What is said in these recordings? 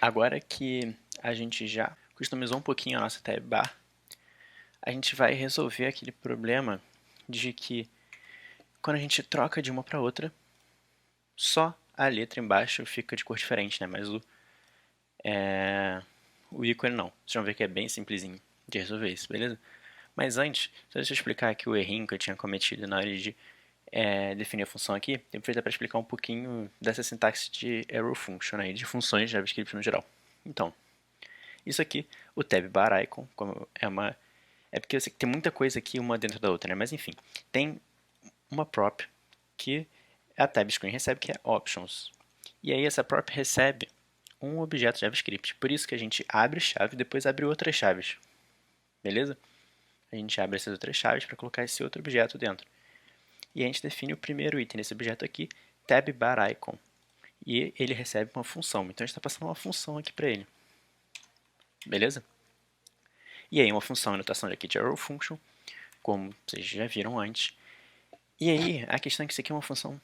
agora que a gente já customizou um pouquinho a nossa tab bar, a gente vai resolver aquele problema de que quando a gente troca de uma para outra, só a letra embaixo fica de cor diferente, né? Mas o ícone não. Vocês vão ver que é bem simplesinho de resolver isso, beleza? Mas antes, só deixa eu explicar aqui o errinho que eu tinha cometido na hora de definir a função aqui. Tem feito para explicar um pouquinho dessa sintaxe de arrow function aí, de funções de JavaScript no geral. Então, isso aqui, o tab bar icon, como é porque eu sei que tem muita coisa aqui uma dentro da outra, né? Mas enfim, tem uma prop que a tab screen recebe, que é options. E aí essa prop recebe um objeto JavaScript. Por isso que a gente abre chave e depois abre outras chaves. Beleza? A gente abre essas outras chaves para colocar esse outro objeto dentro. E a gente define o primeiro item desse objeto aqui, tab bar icon. E ele recebe uma função. Então a gente está passando uma função aqui para ele. Beleza? E aí uma função em notação aqui de arrow function, como vocês já viram antes. E aí a questão é que isso aqui é uma função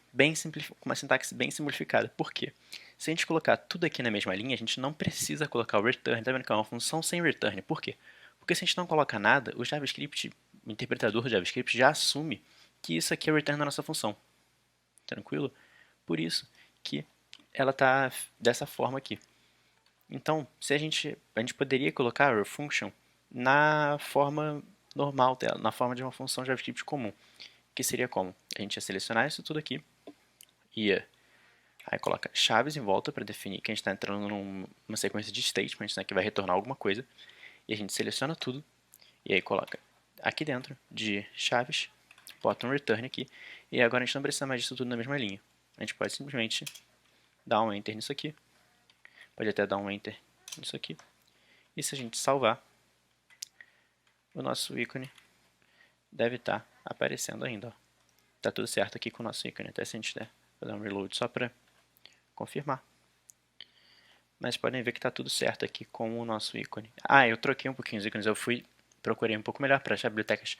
com uma sintaxe bem simplificada. Por quê? Se a gente colocar tudo aqui na mesma linha, a gente não precisa colocar o return. Tá vendo que é uma função sem return? Por quê? Porque se a gente não coloca nada, o JavaScript, o interpretador do JavaScript já assume que isso aqui é o return da nossa função. Tranquilo? Por isso que ela está dessa forma aqui. Então, se a gente poderia colocar a arrow function na forma normal dela, na forma de uma função JavaScript comum, que seria como? A gente ia selecionar isso tudo aqui, aí coloca chaves em volta para definir que a gente está entrando numa sequência de statements, né, que vai retornar alguma coisa, e a gente seleciona tudo, e aí coloca aqui dentro de chaves, bota um return aqui, e agora a gente não precisa mais disso tudo na mesma linha. A gente pode simplesmente dar um enter nisso aqui, pode até dar um enter nisso aqui, e se a gente salvar, o nosso ícone deve estar aparecendo ainda. Está tudo certo aqui com o nosso ícone, até se a gente der, vou dar um reload só para confirmar. Mas podem ver que está tudo certo aqui com o nosso ícone. Ah, eu troquei um pouquinho os ícones, procurei um pouco melhor para achar bibliotecas.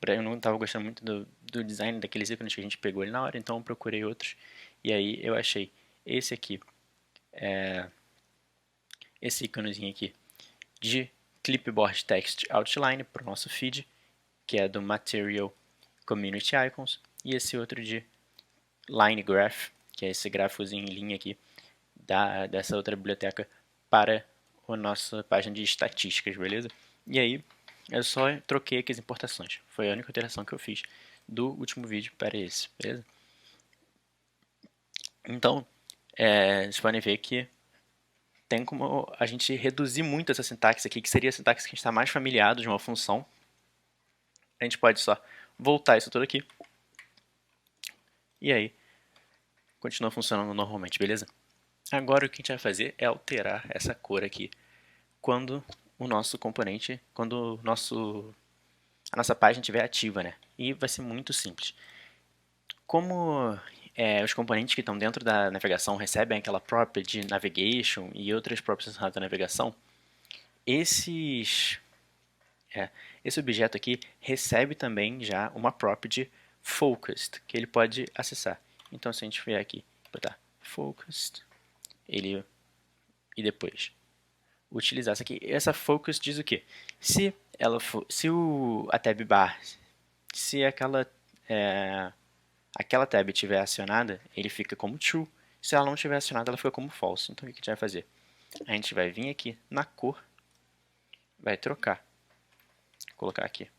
Eu não estava gostando muito do design daqueles ícones que a gente pegou ali na hora, então eu procurei outros. E aí eu achei esse aqui, esse íconezinho aqui, de Clipboard Text Outline para o nosso feed, que é do Material Community Icons, e esse outro de Line Graph, que é esse grafozinho em linha aqui, dessa outra biblioteca para a nossa página de estatísticas, beleza? E aí, eu só troquei aqui as importações. Foi a única alteração que eu fiz do último vídeo para esse, beleza? Então, vocês podem ver que tem como a gente reduzir muito essa sintaxe aqui, que seria a sintaxe que a gente está mais familiado de uma função. A gente pode só voltar isso tudo aqui. E aí, continua funcionando normalmente, beleza? Agora o que a gente vai fazer é alterar essa cor aqui quando o nosso componente, quando a nossa página estiver ativa, né? E vai ser muito simples. Como os componentes que estão dentro da navegação recebem aquela prop de navigation e outras props da navegação, esse objeto aqui recebe também já uma prop de focused, que ele pode acessar. Então se a gente vier aqui, botar focused, e depois utilizar isso aqui. Essa focus diz o quê? Se a tab bar, se aquela tab estiver acionada, ele fica como true. Se ela não estiver acionada, ela fica como false. Então o que a gente vai fazer? A gente vai vir aqui na cor, vai trocar, colocar aqui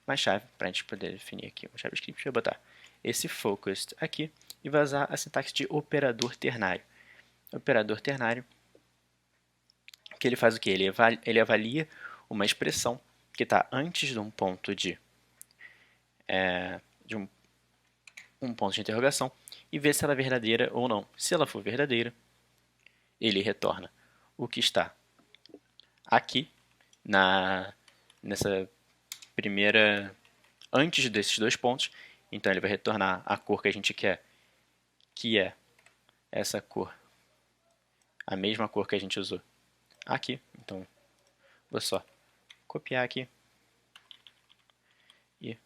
uma chave para a gente poder definir aqui um JavaScript. Vai botar esse focused aqui e vai usar a sintaxe de operador ternário. Operador ternário, que ele faz o quê? Ele avalia uma expressão que está antes de um ponto um ponto de interrogação e vê se ela é verdadeira ou não. Se ela for verdadeira, ele retorna o que está aqui nessa primeira, antes desses dois pontos. Então ele vai retornar a cor que a gente quer, que é essa cor, a mesma cor que a gente usou aqui. Então vou só copiar aqui e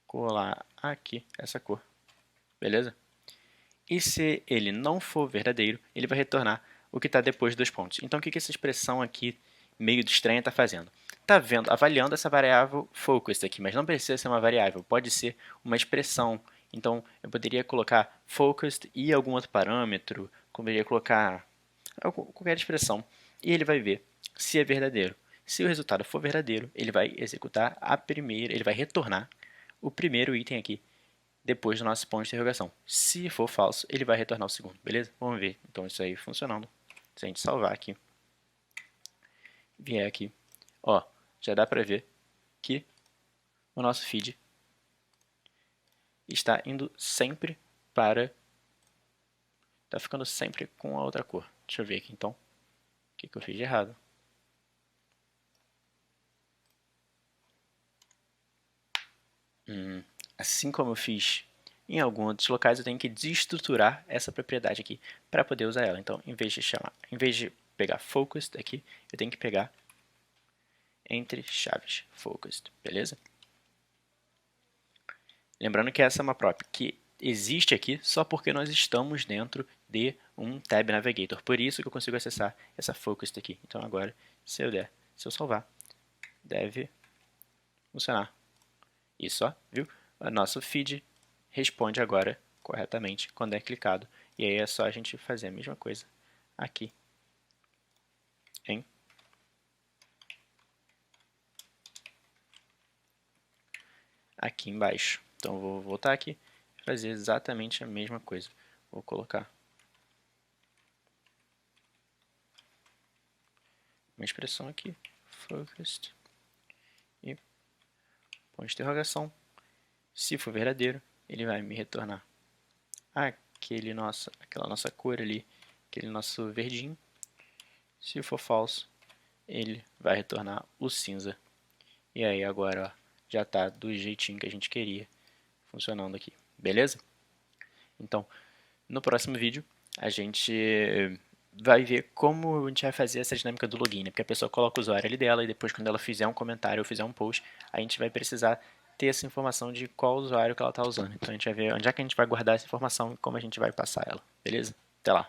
colar aqui essa cor, beleza? E se ele não for verdadeiro, ele vai retornar o que está depois dos pontos. Então, o que essa expressão aqui, meio estranha, está fazendo? Está avaliando essa variável focused aqui, mas não precisa ser uma variável, pode ser uma expressão. Então, eu poderia colocar focused e algum outro parâmetro, poderia colocar qualquer expressão, e ele vai ver se é verdadeiro. Se o resultado for verdadeiro, ele vai executar ele vai retornar o primeiro item aqui, depois do nosso ponto de interrogação. Se for falso, ele vai retornar o segundo, beleza? Vamos ver, então, isso aí funcionando. Se a gente salvar aqui, vier aqui, ó, já dá pra ver que o nosso feed está indo sempre para... Está ficando sempre com a outra cor. Deixa eu ver aqui, então, o que eu fiz de errado. Assim como eu fiz em alguns outros locais, eu tenho que desestruturar essa propriedade aqui para poder usar ela. Então, em vez de pegar focused aqui, eu tenho que pegar entre chaves focused, beleza? Lembrando que essa é uma prop que existe aqui só porque nós estamos dentro de um Tab Navigator. Por isso que eu consigo acessar essa focused aqui. Então agora, se eu salvar, deve funcionar. Isso, ó, viu? O nosso feed responde agora corretamente quando é clicado. E aí é só a gente fazer a mesma coisa aqui, aqui embaixo. Então eu vou voltar aqui e fazer exatamente a mesma coisa. Vou colocar uma expressão aqui, focused, e ponto de interrogação. Se for verdadeiro, ele vai me retornar aquela nossa cor ali, aquele nosso verdinho. Se for falso, ele vai retornar o cinza. E aí agora, ó, já está do jeitinho que a gente queria, funcionando aqui, beleza? Então, no próximo vídeo, a gente vai ver como a gente vai fazer essa dinâmica do login, né? Porque a pessoa coloca o usuário ali dela e depois quando ela fizer um comentário ou fizer um post, a gente vai precisar ter essa informação de qual usuário que ela está usando. Então a gente vai ver onde é que a gente vai guardar essa informação e como a gente vai passar ela, beleza? Até lá!